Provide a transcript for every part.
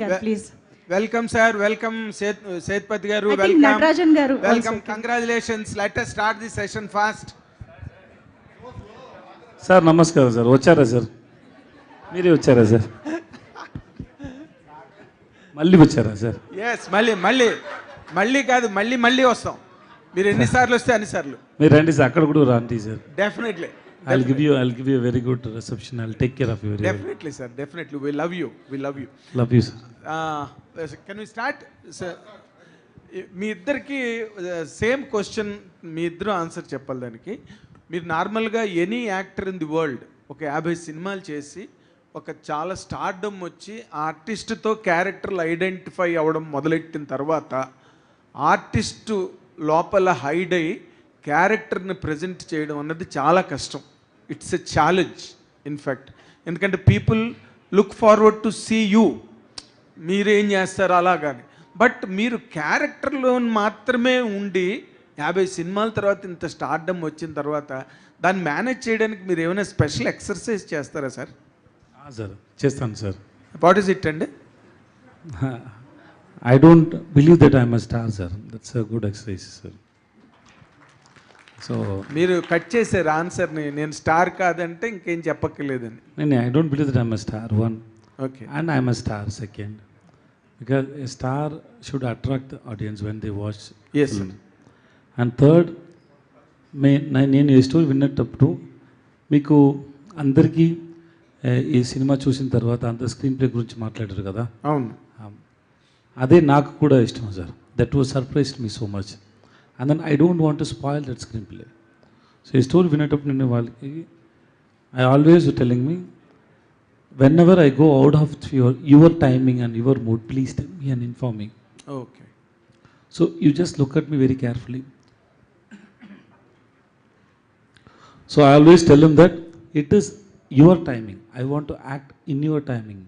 Please. Welcome, sir. Welcome, Setpati Garu. I think Natarajan Garu. Welcome. Also. Congratulations. Let us start the session fast. Sir నమస్కారం sir. వచ్చారా sir? మీరే వచ్చారా sir? మళ్ళీ వచ్చారా sir? Yes, మళ్ళీ కాదు, మళ్ళీ వస్తాం. మీరు ఎన్నిసార్లు వస్తే అన్నిసార్లు మీరు రండి సార్, అక్కడ కూడా రండి sir. Definitely. I'll give you a very good reception. I'll take care of you. Definitely, sir. Definitely. We love you. Love you, sir. Can we start, sir? మీ ఇద్దరికి సేమ్ క్వశ్చన్, మీ ఇద్దరు ఆన్సర్ చెప్పాలి దానికి. మీరు నార్మల్గా any actor in the world ఒక 50 సినిమాలు చేసి ఒక చాలా స్టార్డమ్ వచ్చి ఆర్టిస్ట్తో క్యారెక్టర్లు ఐడెంటిఫై అవ్వడం మొదలెట్టిన తర్వాత ఆర్టిస్టు లోపల హైడ్ అయ్యి క్యారెక్టర్ని ప్రజెంట్ చేయడం అన్నది చాలా కష్టం. It's a challenge in fact. ఎందుకంటే people look forward to see you, మీరేం చేస్తారు అలాగాని. బట్ మీరు క్యారెక్టర్లో మాత్రమే ఉండి 50 సినిమాల తర్వాత ఇంత స్టార్డమ్ వచ్చిన తర్వాత దాన్ని మేనేజ్ చేయడానికి మీరు ఏమైనా స్పెషల్ ఎక్సర్సైజ్ చేస్తారా సార్? సార్ చేస్తాను సార్. వాట్ ఈస్ ఇట్ అండి? I don't believe that I'm a star, sir. That's a good exercise, sir. So మీరు కట్ చేశారు ఆన్సర్ని, నేను స్టార్ కాదంటే ఇంకేం చెప్పక్కర్లేదని. నేను I don't believe that I'm a star, one. Okay. And I'm a star, second. Because a star should attract the audience when they watch Yes, film. And third, నేను ఈ story విన్నప్పుడు మీకు అందరికీ ఈ సినిమా చూసిన తర్వాత అంత స్క్రీన్ ప్లే గురించి మాట్లాడారు కదా. అవును. అదే నాకు కూడా ఇష్టం sir. That was surprised me so much. And then I don't want to spoil that screenplay. So ఈ స్టోరీ వినేటప్పుడు నేను వాళ్ళకి I always telling me whenever I go out of your timing and your mood, please tell me and inform me. Okay. So you just look at me very carefully. So I always tell him that it is your timing. I want to act in your timing.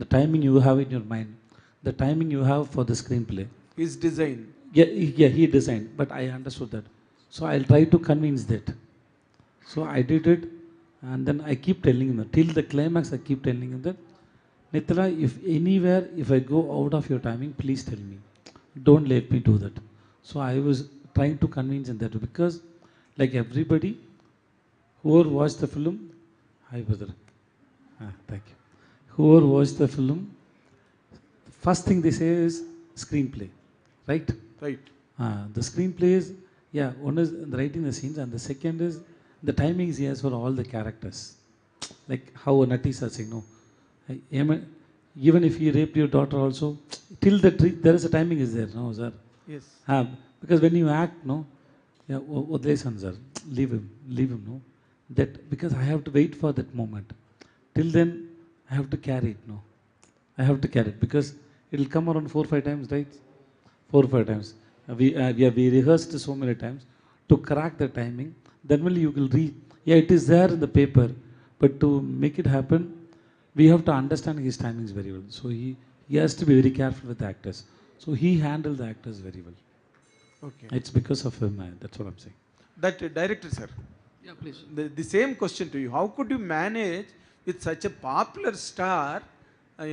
The timing you have in your mind. The timing you have for the screenplay. His design. Yeah, he designed, but I understood that. So I'll try to convince that. So I did it. And then I keep telling him that, till the climax I keep telling him that, Nitala, if anywhere, if I go out of your timing, please tell me. Don't let me do that. So I was trying to convince him that, because like everybody, whoever watched the film, hi brother, thank you. Whoever watched the film, the first thing they say is screenplay, right? Right. The screenplay is, yeah, one is writing the scenes, and the second is the timing is yes for all the characters. Like how Natis are saying, no, even if he raped your daughter also, till there is a timing is there, no sir? Yes. Because when you act, no, yeah, listen sir, leave him, no, that because I have to wait for that moment. Till then, I have to carry it, no, I have to carry it, because it will come around 4-5 times, right? 4-5 times. We rehearsed so many times to crack the timing. Then only you will read. Yeah, it is there in the paper, but to make it happen, we have to understand his timings very well. So he has to be very careful with the actors. So he handled the actors very well. Okay. It's because of him. That's what I'm saying. That director, sir. Yeah, please. The same question to you. How could you manage with such a popular star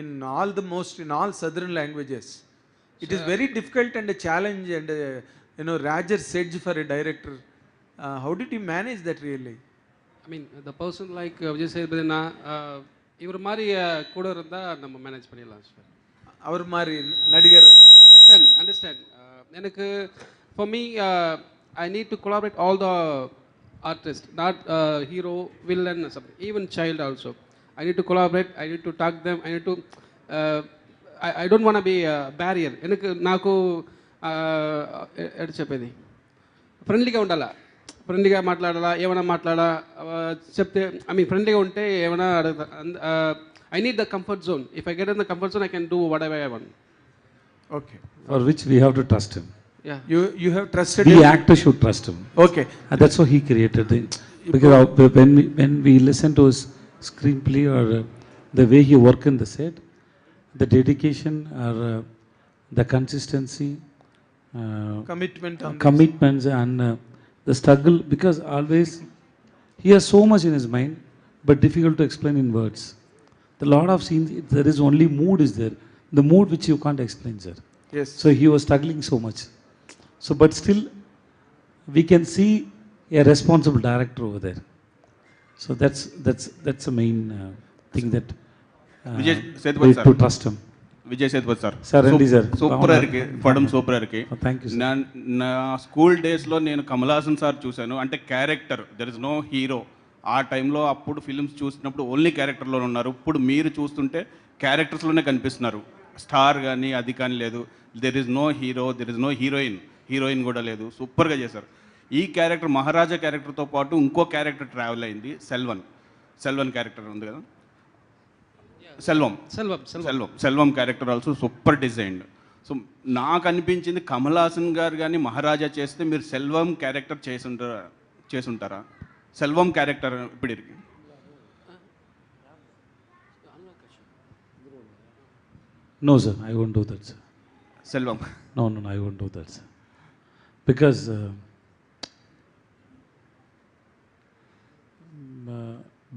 in all southern languages? It is very difficult and a challenge and Rajar's edge for a director. How did you manage that really? I mean, the person like Vijay Sethupathi, இவர் மாதிரி கூட இருந்தால் நம்ம manage பண்ணிடலாம் sir. அவர் மாதிரி நடிகர். Understand. எனக்கு for me, I need to collaborate all the artists, not hero, villain, something, even child also. I need to collaborate. I need to talk them. I need to. I don't want to be a barrier. నాకు ఎటు చెప్పేది, ఫ్రెండ్లీగా ఉండాలా, ఫ్రెండ్లీగా మాట్లాడాలా, ఏమైనా చెప్తే, I mean ఫ్రెండ్లీగా ఉంటే ఏమైనా అడుగుతా. I need the comfort zone. If I get in the comfort zone, I can do what ever I want. Okay. For which we have to trust him. Yeah. You have trusted The him. actor should trust him. Okay. And that's how he created it. Because when we listen to his screenplay or the way he work in the set, the dedication or the consistency, commitments and the struggle, because always he has so much in his mind, but difficult to explain in words. The lot of scenes, there is only mood is there. the mood which you can't explain, sir. Yes. So he was struggling so much. So, but still, we can see a responsible director over there. So that's the main thing that Vijay Sethupathi we sir. to trust him. Vijay Sethupathi sir Sir, ரெண்டு sir. Super ఇருக்கு పడం super ఇருக்கு Oh, thank you, sir. నా school డేస్లో నేను Kamal Haasan sir చూశాను. అంటే character, there is no hero. ఆ టైంలో అప్పుడు ఫిల్మ్స్ చూసినప్పుడు ఓన్లీ క్యారెక్టర్లో ఉన్నారు. ఇప్పుడు మీరు చూస్తుంటే క్యారెక్టర్స్లోనే కనిపిస్తున్నారు. స్టార్ కానీ అది కానీ లేదు. There is no hero, there is no heroine కూడా లేదు. సూపర్గా చేశారు. ఈ క్యారెక్టర్ మహారాజా క్యారెక్టర్తో పాటు ఇంకో క్యారెక్టర్ ట్రావెల్ అయింది, సెల్వన్ క్యారెక్టర్ ఉంది కదా, Selvam character also super designed. So నాకు అనిపించింది కమల్ హాసన్ గారు కానీ మహారాజా చేస్తే మీరు సెల్వం క్యారెక్టర్ చేసుంటారా? సెల్వం క్యారెక్టర్ ఇప్పుడు ఇருக்கு. No, sir, I won't do that, sir. Selvam No, I won't do that, sir. Because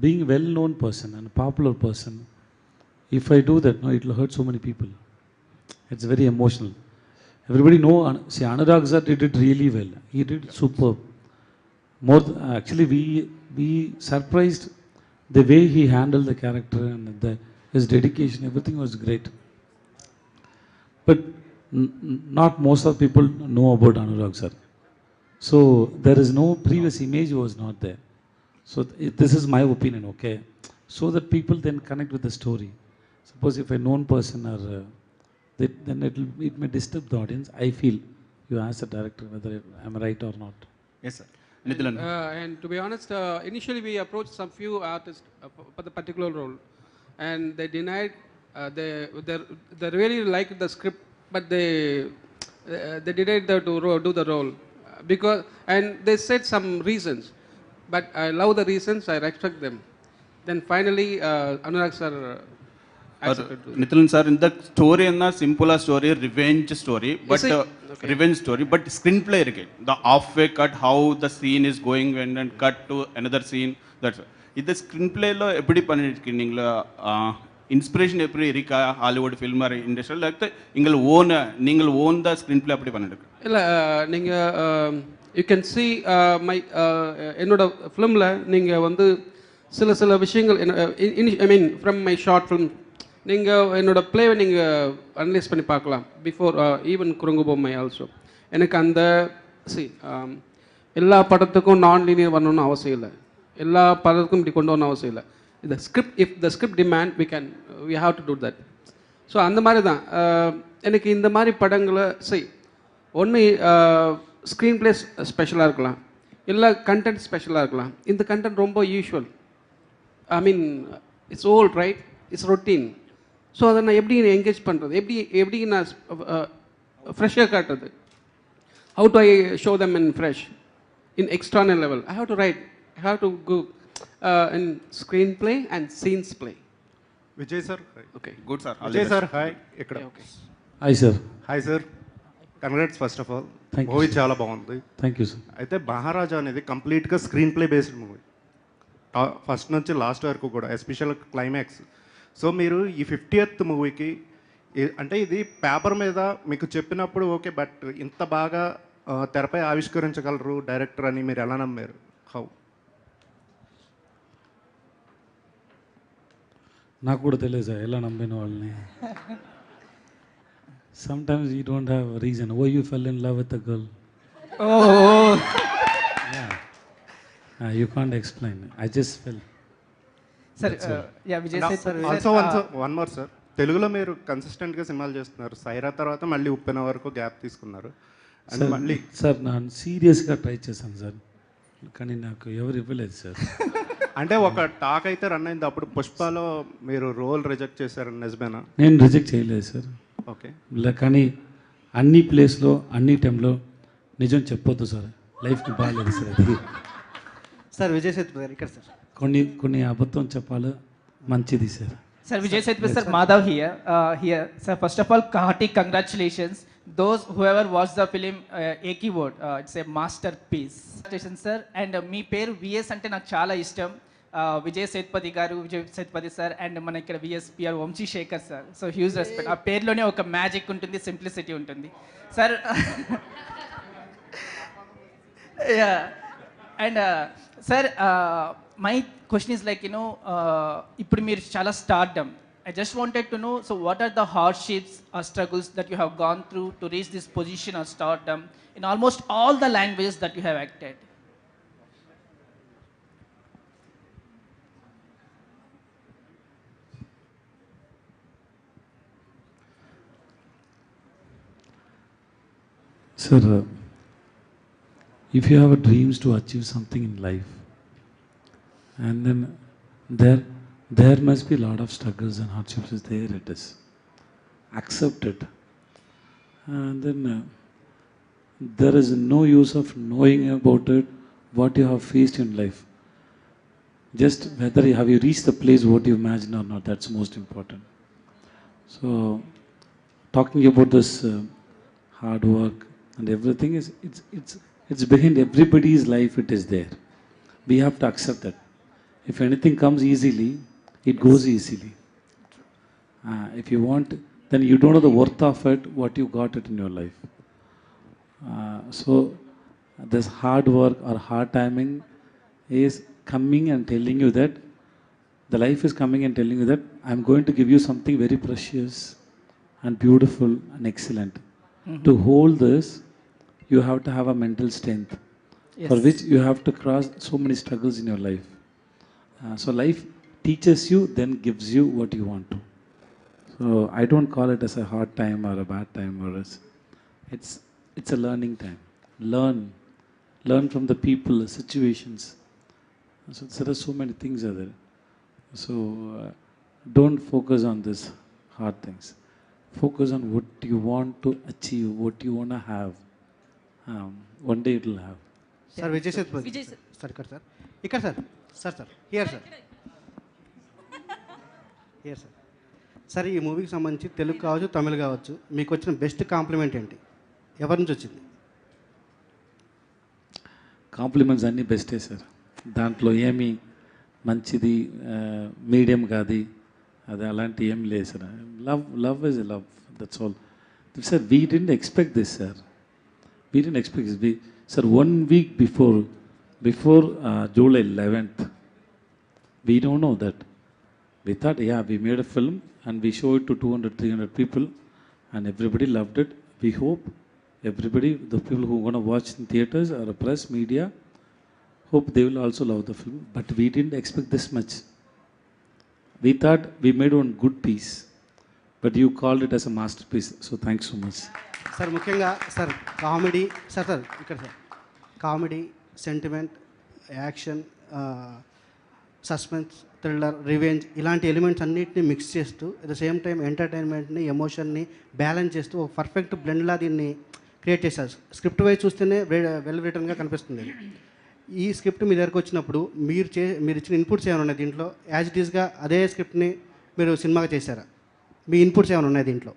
being a well-known person and a popular person, if I do that, no, it will hurt so many people. It's very emotional. Everybody know, see, Anurag sir did it really well. He did superb. Actually, we surprised the way he handled the character and his dedication. Everything was great. But not most of people know about Anurag sir. So there is no previous image was not there. So this is my opinion, okay? So that people then connect with the story. Suppose if a known person or then it may disturb the audience. I feel you ask the director whether I'm right or not. Yes sir. Nitin And to be honest, initially we approached some few artists for the particular role, and they denied. They really liked the script, but they denied to do the role because, and they said some reasons, but I love the reasons. I respect them. Then finally, Anurag sir accepted. Nithin sir, ఇంత story అన్న simple story, revenge story, but revenge story, but screenplay இருக்கு. The off way cut how the scene is going when and cut to another scene. That's இது ஸ்க்ரீன் பிளேல எப்படி பண்ணிருக்கீங்க? Inspiration எப்படி இருக்கா ஹாலிவுட் ஃபில்ம் இண்டஸ்ட்ரி? லைக் நீங்கள் own the screenplay அப்படி பண்ணிருக்கு இல்லை நீங்கள் யூ கேன் சி மை என்னோட ஃபிலிமில் நீங்கள் வந்து சில விஷயங்கள் I mean from my short film நீங்கள் என்னோட பிளேவை நீங்கள் அனலைஸ் பண்ணி பார்க்கலாம். பிஃபோர் ஈவன் குரங்கு பொம்மை ஆல்சோ எனக்கு அந்த எல்லா படத்துக்கும் நான் லீனியர் வரணும்னு அவசியம் இல்லை. எல்லா படத்துக்கும் இப்படி கொண்டு வரணும் அவசியம் இல்லை. இந்த script, if the script demand we have to do that. So அந்த மாதிரி தான் எனக்கு இந்த மாதிரி படங்களை ஒன்று ஸ்க்ரீன் பிளே ஸ்பெஷலாக இருக்கலாம், இல்லை கண்டென்ட் ஸ்பெஷலாக இருக்கலாம். இந்த கண்டென்ட் ரொம்ப usual, I mean it's old right, it's routine. So அதை நான் எப்படி என்கேஜ் பண்ணுறது, எப்படி நான் ஃப்ரெஷ்ஷாக காட்டுறது? How to I show them in fresh in external level? I have to right, I have to go in screen play and scenes play. Vijay sir, okay good sir. Vijay sir hi. ఇక్కడ Hi sir. Hi sir, congrats first of all. Thank you, movie sir. చాలా బాగుంది. Thank you, sir. అయితే మహారాజా అనేది కంప్లీట్గా screen play based movie, first నుంచి last వరకు కూడా, special climax. So మీరు ఈ 50th మూవీకి అంటే ఇది పేపర్ మీద మీకు చెప్పినప్పుడు ఓకే, బట్ ఇంత బాగా తెరపై ఆవిష్కరించగలరు డైరెక్టర్ అని మీరు ఎలా నమ్మారు? హౌ? నాకు కూడా తెలియదు సార్ ఎలా నమ్మిన వాళ్ళని. Sometimes you don't have a reason why you fell in love with a girl. Oh. You can't explain. I just fell. Sir, yeah, Vijay said, sir. Also one more sir, తెలుగులో మీరు కన్సిస్టెంట్గా సినిమాలు చేస్తున్నారు. సైరా తర్వాత మళ్ళీ ఉప్పెన వరకు గ్యాప్ తీసుకున్నారు. And మళ్ళీ సార్ నేను సీరియస్గా ట్రై చేశాను సార్, కానీ నాకు ఎవరు ఇవ్వలేదు సార్. అంటే ఒక టాక్ అయితే రన్ అయింది, అప్పుడు పుష్పలో మీరు రోల్ రిజెక్ట్ చేశారని నిజమేనా? నేను రిజెక్ట్ చేయలేదు సార్. ఓకే, కానీ అన్ని ప్లేస్లో అన్ని టైంలో నిజం చెప్పొద్దు సార్, లైఫ్కి బాగాలేదు సార్. అది Sir, Vijay Sethupathi, ఇక్కడ సార్. కొన్ని అబద్ధం చెప్పాలి, మంచిది sir. Sir, Vijay Sethupathi, sir, Madhav here. Sir, first of all, hearty congratulations. Those whoever watched the film, a keyword, it's a masterpiece. Sir, and మీ పేరు VS అంటే నాకు చాలా ఇష్టం. విజయ్ సేతుపతి గారు, విజయ్ సేతుపతి సార్, అండ్ మన ఇక్కడ VSPR Vamshi Shekar sir. So huge respect. ఆ పేరులోనే ఒక మ్యాజిక్ ఉంటుంది, సింప్లిసిటీ ఉంటుంది sir. And sir, my question is like ఇప్పుడు మీరు చాలా stardom. I just wanted to know, so what are the hardships or struggles that you have gone through to reach this position of stardom in almost all the languages that you have acted? Sir, if you have a dreams to achieve something in life, and then there must be a lot of struggles and hardships. Is there it is. Accept it. And then there is no use of knowing about it, what you have faced in life. Just whether have you reached the place what you imagine or not, that's most important. So, talking about this hard work and everything is it's behind everybody's life. It is there. We have to accept that. If anything comes easily, it goes easily. If you want, then you don't know the worth of it, what you got it in your life. So this hard work or hard timing is coming and telling you that the life is coming and telling you that I'm going to give you something very precious and beautiful and excellent. To hold this, you have to have a mental strength, for which you have to cross so many struggles in your life. So life teaches you, then gives you what you want to. So I don't call it as a hard time or a bad time, or it's a learning time. Learn from the people, the situations. So there are so many things are there. So don't focus on this hard things. Focus on what you want to achieve, what you want to have. One day it will have. Sir, Vijay Sethupathi. Sir, ఇక్కడ sir. Sir here sir. Here sir. Sir, ఈ మూవీకి సంబంధించి తెలుగు కావచ్చు, తమిళ్ కావచ్చు, మీకు వచ్చిన best compliment ఏంటి? ఎవరి నుంచి వచ్చింది? కాంప్లిమెంట్స్ అన్నీ బెస్టే సార్. దాంట్లో ఏమి మంచిది మీడియం కాదు, అది అలాంటి ఏం లేదు sir. Love is love, that's all. Sir, we didn't expect this sir. We didn't expect this. Sir, 1 week before July 11th, we don't know that. We thought, yeah, we made a film and we showed it to 200-300 people and everybody loved it. We hope everybody, the people who are going to watch in theaters or press, media, hope they will also love the film. But we didn't expect this much. We thought we made one good piece, but you called it as a masterpiece. So thanks so much. Sir, ముఖ్యంగా sir comedy, sir ఇక్కడ sir comedy, sentiment, action, suspense, thriller, revenge ఇలాంటి elements అన్నింటినీ mix చేస్తూ at the same time ఎంటర్టైన్మెంట్ని, ఎమోషన్ని balance చేస్తూ ఒక perfect బ్లెండ్లా దీన్ని క్రియేట్ చేశారు. స్క్రిప్ట్ వైజ్ చూస్తేనే వెల్ రిటర్న్గా కనిపిస్తుంది. ఈ స్క్రిప్ట్ మీ దగ్గరకు వచ్చినప్పుడు మీరు ఇచ్చిన ఇన్పుట్స్ ఏమైనా ఉన్నాయి దీంట్లో? యాజ్ ఇట్ ఈస్గా అదే స్క్రిప్ట్ని మీరు సినిమాగా చేశారా? మీ ఇన్పుట్స్ ఏమైనా ఉన్నాయి దీంట్లో?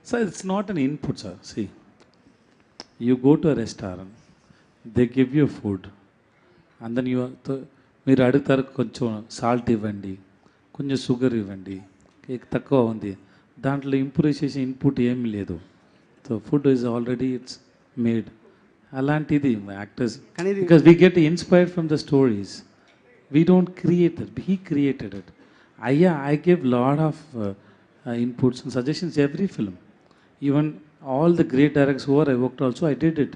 Sir, it's not an input, sir. See, you go to a restaurant, they give you food, and then మీరు అడుగుతారు, కొంచెం సాల్ట్ ఇవ్వండి, కొంచెం షుగర్ ఇవ్వండి, కేక్ తక్కువ ఉంది. దాంట్లో ఇంప్రూవ్ చేసే ఇన్పుట్ ఏమీ లేదు. So food is already it's made. అలాంటిది actors, because we get inspired from the stories. We don't create it, he created it. I gave lot of inputs and suggestions every film. Even all the great directors who I worked also, I did it.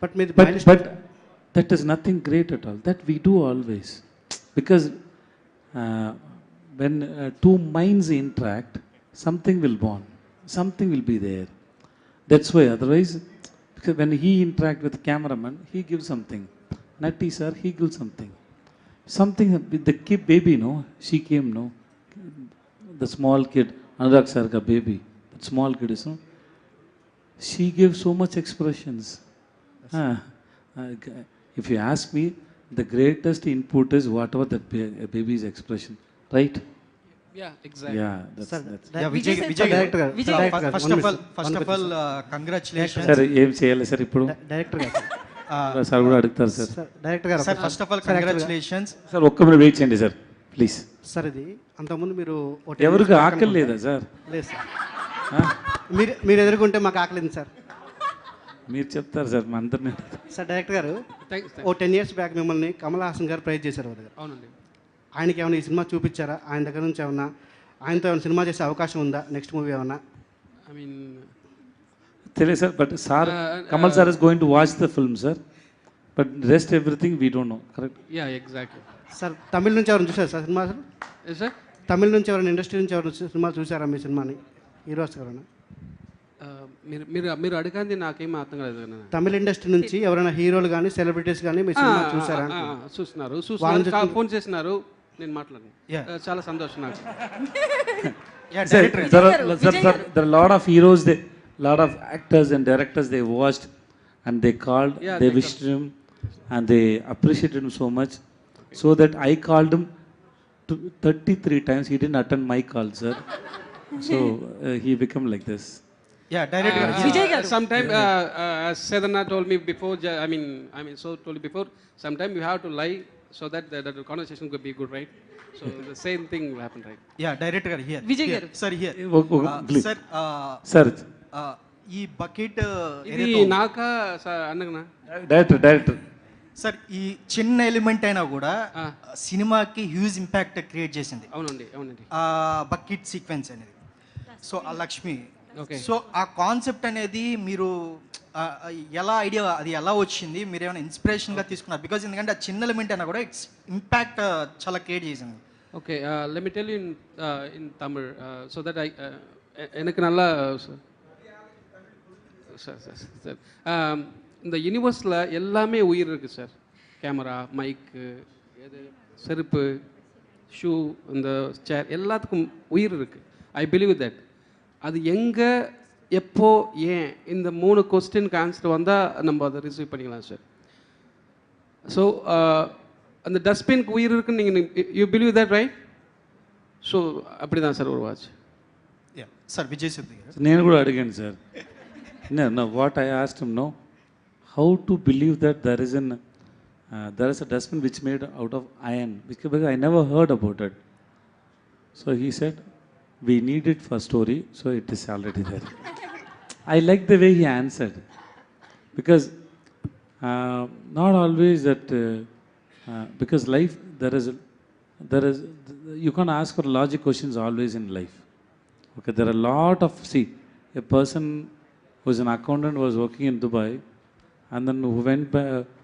But that is nothing great at all. That we do always. Because when two minds interact, something will bond. Something will be there. That's why. Otherwise, because when he interact with the cameraman, he gives something. Natti sir, he gives something. Something with the kid baby, no? She came, no? The small kid, Anurag sir ka baby. That small kid is, no? She gives so much expressions. If you ask me, the greatest input is whatever that baby's expression, right? Yeah, exactly. Yeah, that's. Yeah, Vijay director first of all, congratulations. Sir, ఏం చేయాలి sir ఇప్పుడు? Director గారు sir కూడా అడుగుతారు sir. Sir director గారు sir first of all congratulations. Sir ఒక్క minute wait చేయండి sir please. Sir ఇది అంతకుముందు మీరు ఎవరికి ఆకలి లేదా సార్? లేదు సార్, మీరు ఎదుర్కొంటే మాకు ఆకలింది సార్. మీరు చెప్తారు సార్ మా అందరినీ. సార్ డైరెక్టర్ గారు థ్యాంక్స్. ఓ 10 years బ్యాక్ మిమ్మల్ని కమల్ హాసన్ గారు ప్రైజ్ చేశారు వాళ్ళ దగ్గర. అవునండి. ఆయనకి ఏమైనా ఈ సినిమా చూపించారా? ఆయన దగ్గర నుంచి ఏమన్నా ఆయనతో ఏమైనా సినిమా చేసే అవకాశం ఉందా? నెక్స్ట్ మూవీ ఏమన్నా? ఐ మీన్ తెలియదు sir, but sir Kamal sir is going to watch the film sir, but rest everything we don't know. Correct? Yeah exactly. Sir తమిళ నుంచి ఎవరైనా చూసారు సార్ సినిమా? సార్ తమిళ నుంచి ఎవరైనా ఇండస్ట్రీ నుంచి ఎవరైనా సినిమా చూసారా మీ సినిమాని? హీరోస్ ఎవరైనా మీరు మీరు మీరు అడిగింది నాకేం అర్థం కాలేదు. తమిళ ఇండస్ట్రీ నుంచి ఎవరైనా హీరోలు కానీ సెలబ్రిటీస్ కానీ మీ సినిమా చూసారా? చూస్తున్నారు, ఫోన్ చేసినారు, నేను మాట్లాడాను. చాలా సంతోషం నాకు. Sir, there are a lot of heroes, lot of actors and directors they watched and they called, they wished him and they appreciated him so much, so that I called him 33 times. He didn't attend my call, sir. So he became like this. Yeah, director. Vijay garu. Sometime, as Sedana told me before, told you before, sometime you have to lie so that the conversation could be good, right? So the same thing will happen, right? Yeah, director garu here. Vijay garu. Sir here. Please. Sir, Sir, ఈ bucket ఇది నాకా అన్నగనా? Director. Sir ఈ చిన్న element అయినా కూడా సినిమాకి huge impact create చేసింది. అవునండి, అవునండి. బకెట్ సీక్వెన్స్ అనేది, సో ఆ లక్ష్మి, ఓకే, సో ఆ కాన్సెప్ట్ అనేది మీరు ఎలా ఐడియా అది ఎలా వచ్చింది? మీరు ఏమైనా ఇన్స్పిరేషన్గా తీసుకున్నారు? బికాజ్ ఎందుకంటే ఆ చిన్న ఎలిమెంట్ అయినా కూడా ఇట్స్ ఇంపాక్ట్ చాలా క్రియేట్ చేసింది. Okay, let me tell you in Tamil, so that எனக்கு நல்லா சார் இந்த யூனிவர்ஸில் எல்லாமே உயிர் இருக்குது சார். கேமரா, மைக்கு, எது, செருப்பு, ஷூ, இந்த சேர், எல்லாத்துக்கும் உயிர் இருக்குது. I believe that. அது எங்கே, எப்போ, ஏன், இந்த 3 கொஸ்டினுக்கு ஆன்சர் வந்தால் நம்ம அதை ரிசீவ் பண்ணிக்கலாம் சார். ஸோ அந்த டஸ்ட்பின்க்கு உயிர் இருக்குன்னு நீங்கள் you believe that, right? So அப்படி தான் சார் ஒரு வாட்ச். సార్ విజయ్ సేతుపతి గారు, నేను కూడా అడిగాను sir. No, what I asked him, no, how to believe that there is a dustbin which made out of iron, because I never heard about it. So he said, we need it for story, so it is already there. I like the way he answered, because not always that, because life, there is, you can't ask for logic questions always in life. Okay, there are a lot of, see, a person who is an accountant was working in Dubai and then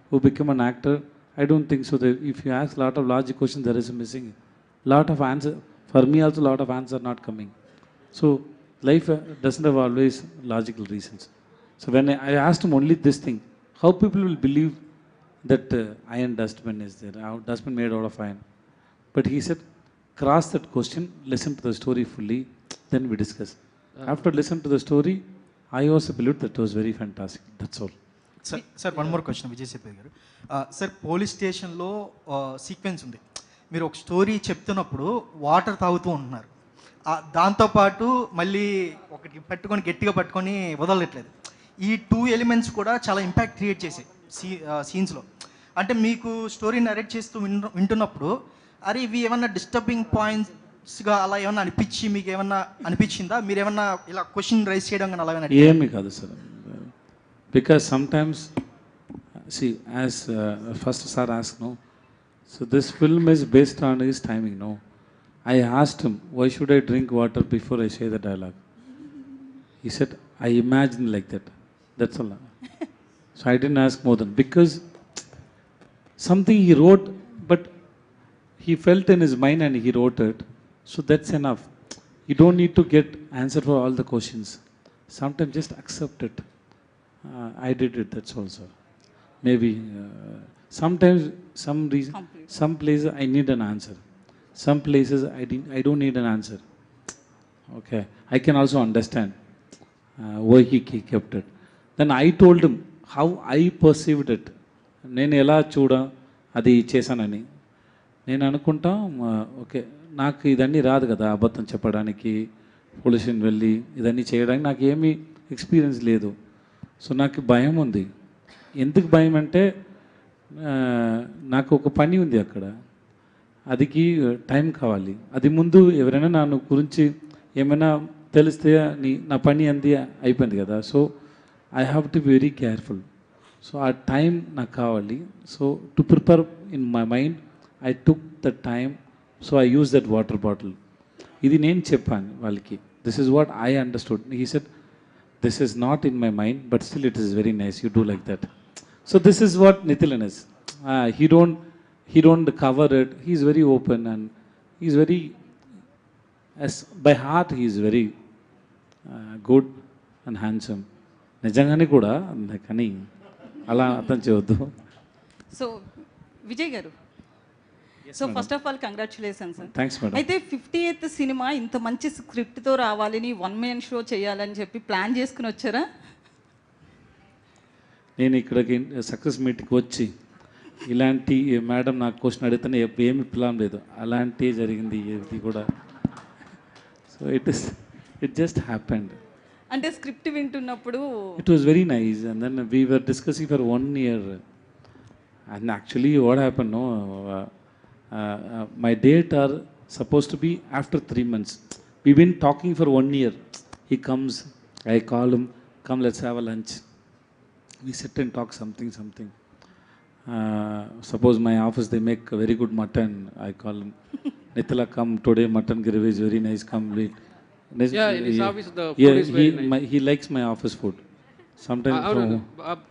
who became an actor. I don't think so. That if you ask a lot of logic questions, there is a missing. Lot of answer. For me also, lot of answers are not coming. So life doesn't have always logical reasons. So when I asked him only this thing, how people will believe that iron dustbin is there, dustbin made out of iron. But he said, cross that question, listen to the story fully, then we discuss. After listening to the story, I also believed that it was very fantastic. That's all. Sir one more question Vijay Sethupathi garu. Sir police స్టేషన్లో sequence ఉంది. మీరు ఒక story చెప్తున్నప్పుడు water తాగుతూ ఉంటున్నారు, దాంతోపాటు మళ్ళీ ఒకటి పట్టుకొని గట్టిగా పట్టుకొని వదలట్లేదు. ఈ 2 ఎలిమెంట్స్ కూడా చాలా ఇంపాక్ట్ క్రియేట్ చేసాయి సీన్స్లో. అంటే మీకు స్టోరీ నరేట్ చేస్తూ వింటున్నప్పుడు అరే ఇవి ఏమన్నా డిస్టర్బింగ్ పాయింట్స్గా అలా ఏమన్నా మీకు ఏమన్నా అనిపించిందా? మీరు ఏమన్నా ఇలా క్వశ్చన్ రైజ్ చేయడం కానీ అలా ఏమీ కాదు sir. Because sometimes, see, as first sir asked, no, so this film is based on his timing, no. I asked him, why should I drink water before I say the dialogue? He said, I imagined like that. That's all. So I didn't ask more than, because something he wrote, but he felt in his mind and he wrote it. So that's enough. You don't need to get answer for all the questions. Sometimes just accept it. I did it, that's all, sir. Maybe sometimes some reason, some places I need an answer. Some places I don't need an answer. Okay, I can also understand why he kept it. Then I told him how I perceived it. నేను ఎలా అది చేశానని నేను అనుకుంటా. Okay, నాకు ఇదన్నీ రాదు కదా, అబద్ధం చెప్పడానికి, పోలీస్ స్టేషన్ వెళ్ళి ఇదన్నీ చేయడానికి నాకు ఏమీ ఎక్స్పీరియన్స్ లేదు. సో నాకు భయం ఉంది. ఎందుకు భయం అంటే నాకు ఒక పని ఉంది అక్కడ, అదికి టైం కావాలి. అది ముందు ఎవరైనా నా గురించి ఏమైనా తెలిస్తే నా పని అంది అయిపోయింది కదా. So I have to be very careful. So ఆ టైం నాకు కావాలి. So to prepare in my mind I took the time. So I use that water bottle. ఇది నేను చెప్పాను వాళ్ళకి. This is what I understood. He said this is not in my mind but still it is very nice, you do like that. So this is what Nithilan is. He don't cover it. He is very open and he is very, as by heart he is very good and handsome. నిజంగానే కూడా కానీ అలా అర్థం చేయవద్దు. So Vijay గారు, so first of all congratulations sir. Thanks madam. అయితే 50th cinema ఇంత మంచి స్క్రిప్ట్తో రావాలని 1 man షో చేయాలని చెప్పి ప్లాన్ చేసుకుని వచ్చారా? నేను ఇక్కడికి సక్సెస్ మీట్కి వచ్చి ఇలాంటి మేడం నాకు క్వశ్చన్ అడిగితేనే ఏమి ప్లాన్ లేదు, అలాంటి జరిగింది ఇది కూడా. So it just happened. అంటే స్క్రిప్ట్ వింటున్నప్పుడు it was very nice and then we were discussing for 1 year and actually what happen no my date are suppose to be after 3 months. We been talking for 1 year. He comes, I call him, come let's have a lunch. We sit and talk something. Suppose my office they make very good mutton. I call him, Nithala, come today. Mutton gravy is very nice. Come eat. Yeah, in his office the food is very nice. He likes my office food. Sometimes.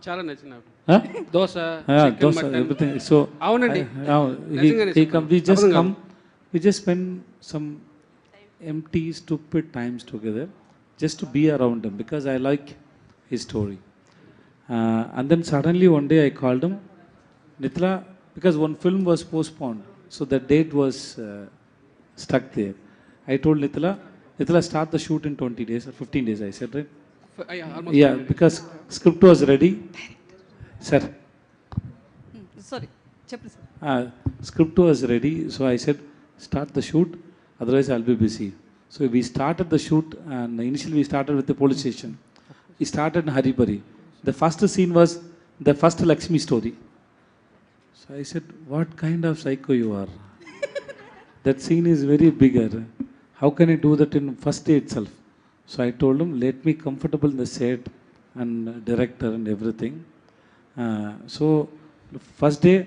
చాలా నచ్చింది. Huh? Dosa, chicken, dosa, mutton. everything. So. అవునండి. He come. We just come. We just spend some empty, stupid times together, just to be around him because I like his story. And then suddenly one day I called him, Nithala, because one film was postponed, so the date was stuck there. I told Nithala, start the shoot in 20 days or 15 days, I said, right? Yeah, because script was ready. Sir. Sorry చెప్పండి sir. Script was ready, so I said, start the shoot, otherwise I'll be busy. So we started the shoot and initially we started with the police station. We started in Haribari. The first scene was the first Lakshmi story. So I said, what kind of psycho you are? That scene is very bigger. How can I do that in first day itself? So I told him, let me comfortable in the set and director and everything. So first day,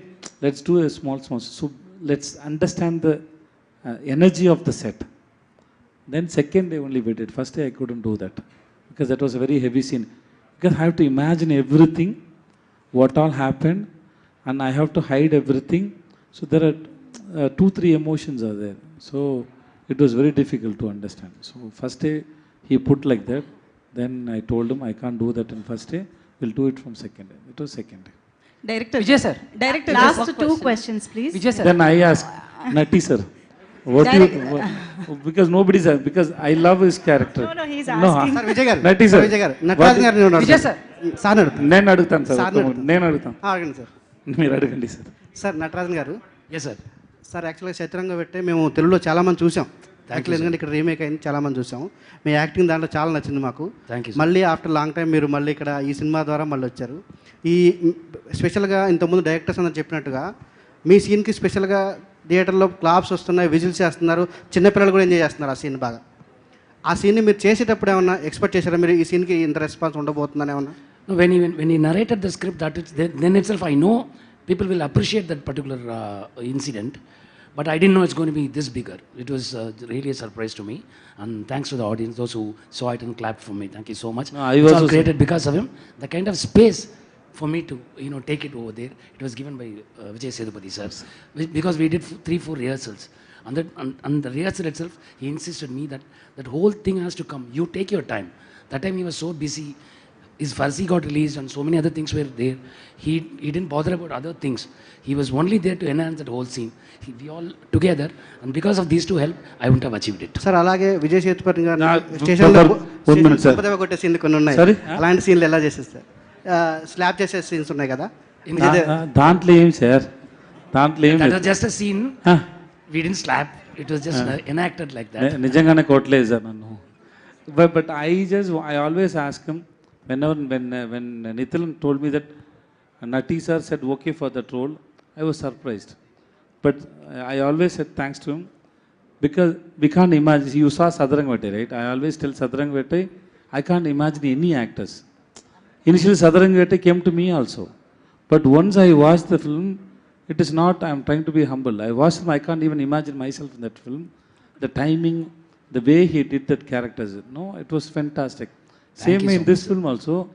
let's do a small. So let's understand the energy of the set. Then second day only we did. First day I couldn't do that because that was a very heavy scene. Because I have to imagine everything, what all happened, and I have to hide everything. So there are 2-3 emotions are there. So it was very difficult to understand. So first day he put like that. Then I told him I can't do that in first day. We'll do it from second day. It was second day. Director Vijay sir. Director Last 2 questions, please. Vijay sir. Then I asked Nati sir, what you because nobody's because I love his character. No, he's asking. Sir Vijay గారు, Nati sir. Vijay గారు, నటరాజన్ గారు Vijay sir. Sir అడుగుతాను. నేను అడుగుతాను sir. Sir అడుగుతాను. నేను అడుగుతాను. అడగండి సార్. మీరు అడగండి సార్. సార్ నటరాజన్ గారు, Yes sir. సార్ యాక్చువల్గా చతురంగ పెట్టే మేము తెలుగులో చాలామంది చూసాం. యాక్చువల్ ఎందుకంటే ఇక్కడ రీమేక్ అయింది, చాలామంది చూసాం. మీ యాక్టింగ్ దాంట్లో చాలా నచ్చింది మాకు. మళ్ళీ ఆఫ్టర్ లాంగ్ టైం మీరు మళ్ళీ ఇక్కడ ఈ సినిమా ద్వారా మళ్ళీ వచ్చారు. ఈ స్పెషల్గా ఇంతకుముందు డైరెక్టర్స్ అందరూ చెప్పినట్టుగా మీ సీన్కి స్పెషల్గా థియేటర్లో క్లాప్స్ వస్తున్నాయి, విజిల్స్ చేస్తున్నారు, చిన్నపిల్లలు కూడా ఎంజాయ్ చేస్తున్నారు ఆ సీన్ బాగా. ఆ సీన్ని మీరు చేసేటప్పుడు ఏమన్నా ఎక్స్పెక్ట్ చేశారా మీరు ఈ సీన్కి ఇంత రెస్పాన్స్ ఉండబోతుందని ఏమన్నా? No, when he narrated the script, then itself I know people will appreciate that particular incident, but I didn't know it's going to be this bigger. It was really a surprise to me, and thanks to the audience, those who saw it and clapped for me. Thank you so much. No, I It's was all also created because of him. The kind of space for me to take it over there, it was given by Vijay Sethupathi sir, because we did 3-4 rehearsals. And the rehearsal itself, he insisted me that whole thing has to come. You take your time. That time he was so busy. His Farsi got released and so many other things were there. He didn't bother about other things. He was only there to enhance that whole scene. We all together, and because of these two help, I wouldn't have achieved it. Sir అలాగే విజయ్ సేతుపతి గారు నా- స్టేషన్లో one minute, sir. ఉపదేవ కొట్టే సీన్లు కొన్ని ఉన్నాయి. Sorry? అలాంటి సీన్లు ఎలా చేసేస్తారు? స్లాప్ చేసే సీన్స్ ఉన్నాయి కదా. దాంట్లో ఏం సార్, దాంట్లో ఏం That లేదు. was just a scene. We didn't slap. It was just enacted like that. నిజంగానే కొట్టలేదు సార్ నన్ను. But I always ask him when Nithilan told me that Nati sir said okay for that role, I was surprised. But I always said thanks to him because we can't imagine. You saw Sadarangvete, right? I always tell Sadarangvete, I can't imagine any actors. Initially, Sadarangvete came to me also. But once I watched the film, it is not, I'm trying to be humble. I watched him, I can't even imagine myself in that film. The timing, the way he did that characters, no, it was fantastic. Same way in this film also,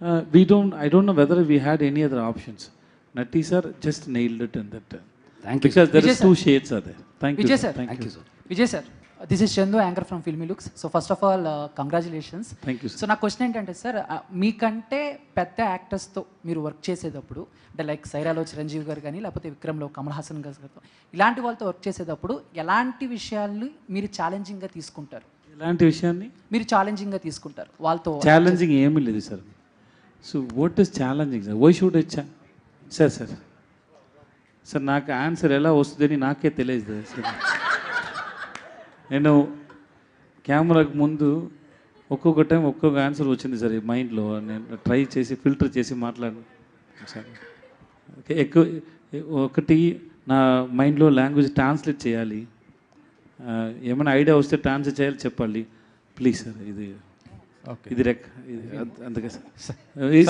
I don't know whether we had any other options. Nati sir just nailed it in that. Thank you, Because there Vijay is two shades are there. Thank you. Vijay sir. sir. Thank Thank you. you, sir. Vijay sir, this is Chandu, anchor from Filmy Looks. So first of all, congratulations. Thank you, sir. So నా question ఏంటంటే sir, మీకంటే పెద్ద యాక్టర్స్తో మీరు work చేసేటప్పుడు, అంటే like సైరాలో Chiranjeevi గారు కానీ, లేకపోతే విక్రమ్లో కమల్ హాసన్ గారితో, ఇలాంటి వాళ్ళతో వర్క్ చేసేటప్పుడు ఎలాంటి విషయాల్ని మీరు ఛాలెంజింగ్గా తీసుకుంటారు? ఎలాంటి విషయాన్ని మీరు ఛాలెంజింగ్గా తీసుకుంటారు వాళ్ళతో? ఛాలెంజింగ్ ఏమీ లేదు sir. So what is challenging sir? Why should ఇచ్చా సార్? సార్ నాకు ఆన్సర్ ఎలా వస్తుందని నాకే తెలియదు సార్. నేను కెమెరాకు ముందు ఒక్కొక్క టైం ఒక్కొక్క ఆన్సర్ వచ్చింది సార్ ఈ మైండ్లో. నేను ట్రై చేసి ఫిల్టర్ చేసి మాట్లాడాను సార్. ఎక్కువ ఒకటి నా మైండ్లో లాంగ్వేజ్ ట్రాన్స్లేట్ చేయాలి. ఏమైనా ఐడియా వస్తే ట్రాన్స్లేట్ చేయాలి, చెప్పాలి. ప్లీజ్ సార్, ఇది అందుకే సార్.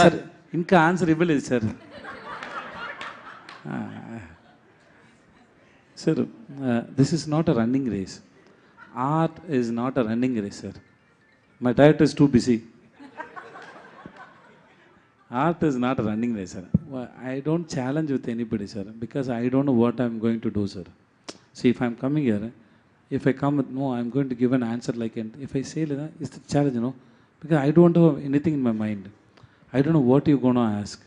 సార్ ఇంకా ఆన్సర్ ఇవ్వలేదు sir. Sir, this is not a running race. Art is not a running race, sir. My director is too busy. Art is not a running race, sir. I don't challenge with anybody, sir, because I don't know what I'm going to do, sir. See, if I'm coming here, if I come with no, I'm going to give an answer like, and if I say, it's the challenge, because I don't have anything in my mind. I don't know what you're going to ask.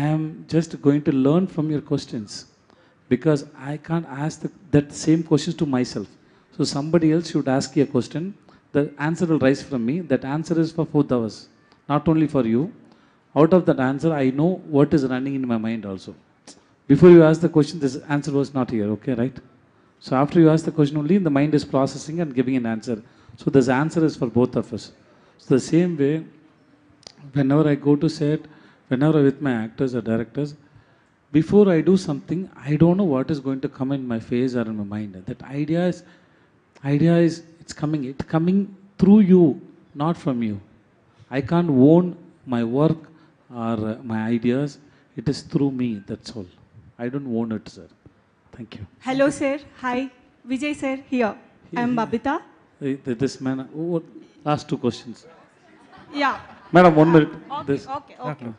I am just going to learn from your questions. Because I can't ask that same questions to myself. So somebody else should ask you a question. The answer will rise from me. That answer is for both of us, not only for you. Out of that answer, I know what is running in my mind also. Before you ask the question, this answer was not here, okay, right? So after you ask the question only, the mind is processing and giving an answer. So this answer is for both of us. So the same way, whenever I go to set, whenever I'm with my actors or directors, before I do something, I don't know what is going to come in my face or in my mind. That idea is it's coming through you, not from you. I can't own my work or my ideas. It is through me, that's all. I don't own it, sir. Thank you. Hello, sir. Hi. Vijay, sir, here. I'm Babita. This man, last two questions. Yeah. Madam, 1 minute. Okay.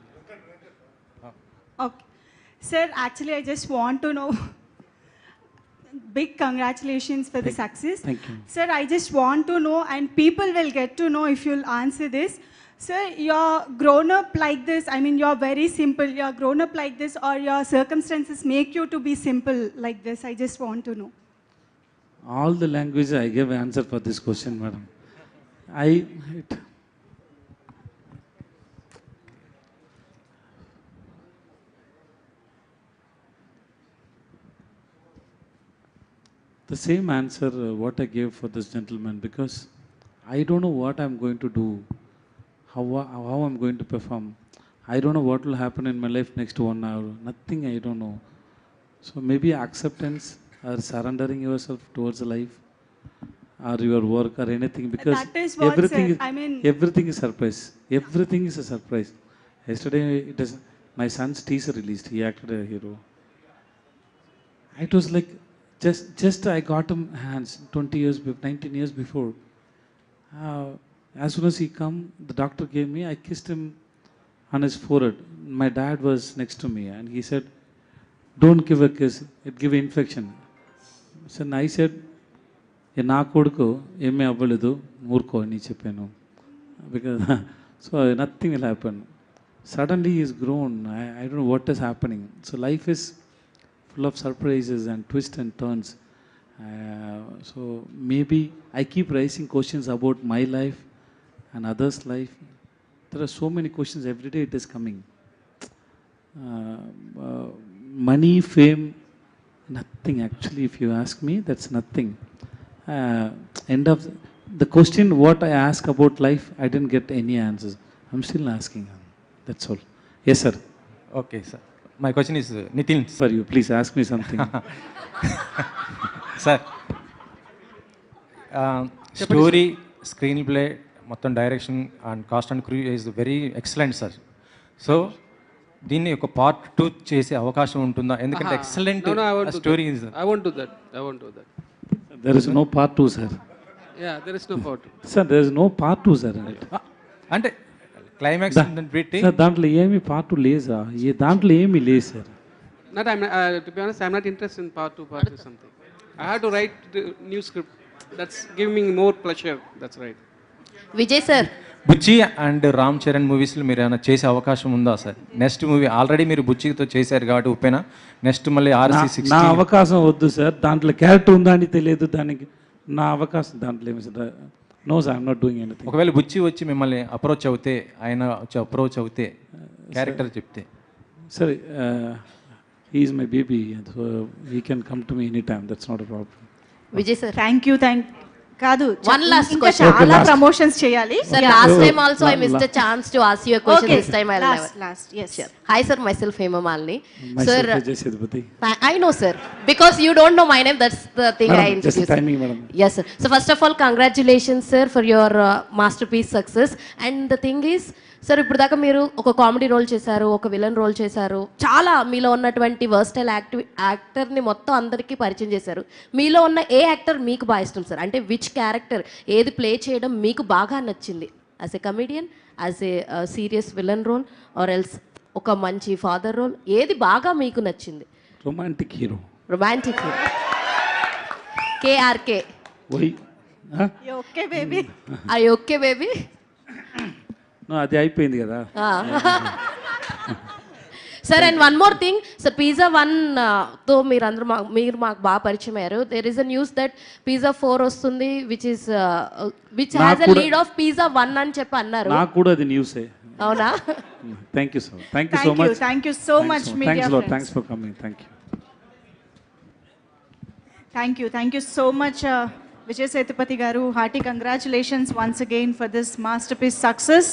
Sir, actually, I just want to know, big congratulations for the success. Thank you. Sir, I just want to know, and people will get to know if you'll answer this. Sir, you're grown up like this. I mean, you're very simple. You're grown up like this, or your circumstances make you to be simple like this? I just want to know. All the languages I gave answer for this question, madam. The same answer what I gave for this gentleman, because I don't know what I'm going to do, how I'm going to perform. I don't know what will happen in my life next 1 hour. Nothing, I don't know. So maybe acceptance or surrendering yourself towards life or your work or anything, because That is what, everything sir, is, I mean- everything is surprise. Everything is a surprise. Yesterday, my son's teaser released. He acted a hero. It was like, just I got him hands 19 years before. As soon as he come, the doctor gave me, I kissed him on his forehead. My dad was next to me and he said, don't give a kiss, it give infection. So I said, నా కొడుకు ఏమీ అవ్వలేదు ఊరుకో అని చెప్పాను. Because so nothing will happen. Suddenly he is grown. I don't know what is happening. So life is full of surprises and twists and turns. So maybe I keep raising questions about my life and others' life. There are so many questions every day. It is coming. Money, fame, nothing actually. If you ask me, that's nothing. End of the question what I ask about life, I didn't get any answers. I'm still asking. That's all. Yes, sir. Okay, sir. My question is Nitin. For you, please ask me something. Sir, story, screenplay, మొత్తం direction and cost and crew is very excellent sir. So దీన్ని ఒక part 2 చేసే అవకాశం ఉంటుందా? ఎందుకంటే excellent story is. I won't do that. I won't do that. There is no part 2, sir. Yeah, there is no part 2. Sir, there is no part 2, sir. అంటే climax పెట్టి sir దాంట్లో ఏమి పార్ట్ 2 లేదు sir. దాంట్లో ఏమీ లేదు sir. To be honest, I'm not interested in part 2, part 3 something. I have to write the new script. That's giving me more pleasure. That's right. Vijay sir, Buchi and Ram Charan మూవీస్లో మీరు ఏమైనా చేసే అవకాశం ఉందా సార్? నెక్స్ట్ మూవీ ఆల్రెడీ మీరు బుచ్చితో చేశారు కాబట్టి ఉప్పేనా, next మళ్ళీ RC16. నా అవకాశం వద్దు సార్. దాంట్లో క్యారెక్టర్ ఉందా అని తెలియదు. దానికి నా అవకాశం దాంట్లో ఏమి sir. No sir, I'm not doing anything. ఒకవేళ బుచ్చి వచ్చి మిమ్మల్ని అప్రోచ్ అవుతే, ఆయన వచ్చి అప్రోచ్ అవుతే క్యారెక్టర్ చెప్తే sir, he is my baby, so he can come to me anytime. That's not a problem. Vijay sir, thank you. కాదు, One last ఇంకా question. చాలా ప్రమోషన్స్ చేయాలి. sir, last time also I missed a chance to ask you a question. This time I'll never. Last, yes. Sure. Hi sir, myself Hema Malini. Myself Sir, Vijay Sethupathi. I know sir, because you don't know my name, that's the thing Madam, I introduced. just timing, madam. Yes sir. So first of all, congratulations sir for your masterpiece success. And the thing is, sir ఇప్పుడు దాకా మీరు ఒక comedy role చేశారు, ఒక villain role చేశారు, చాలా మీలో ఉన్నటువంటి వర్స్టైల్ యాక్టర్ని మొత్తం అందరికీ పరిచయం చేశారు. మీలో ఉన్న ఏ యాక్టర్ మీకు బాగా ఇష్టం సార్? అంటే విచ్ క్యారెక్టర్, ఏది ప్లే చేయడం మీకు బాగా నచ్చింది? As a comedian, as a serious villain role, or else ఒక మంచి ఫాదర్ రోల్, ఏది బాగా మీకు నచ్చింది? Romantic hero. Romantic hero KRK. Okay baby. I okay baby. అది అయిపోయింది కదా sir. And one more thing sir, pizza 1 తో మీరు మాకు బాగా పరిచయం అయ్యారు. There is a news that pizza 4 వస్తుంది, which has a lead of pizza 1 అని చెప్పి అన్నారు. నాకు కూడా అది న్యూసే. అవునా? Thank you sir. Thank you so much. Thank you so much media friends. Thanks for coming. Thank you. Thank you so much, Vijay Sethupathi garu. Hearty congratulations once again for this masterpiece success.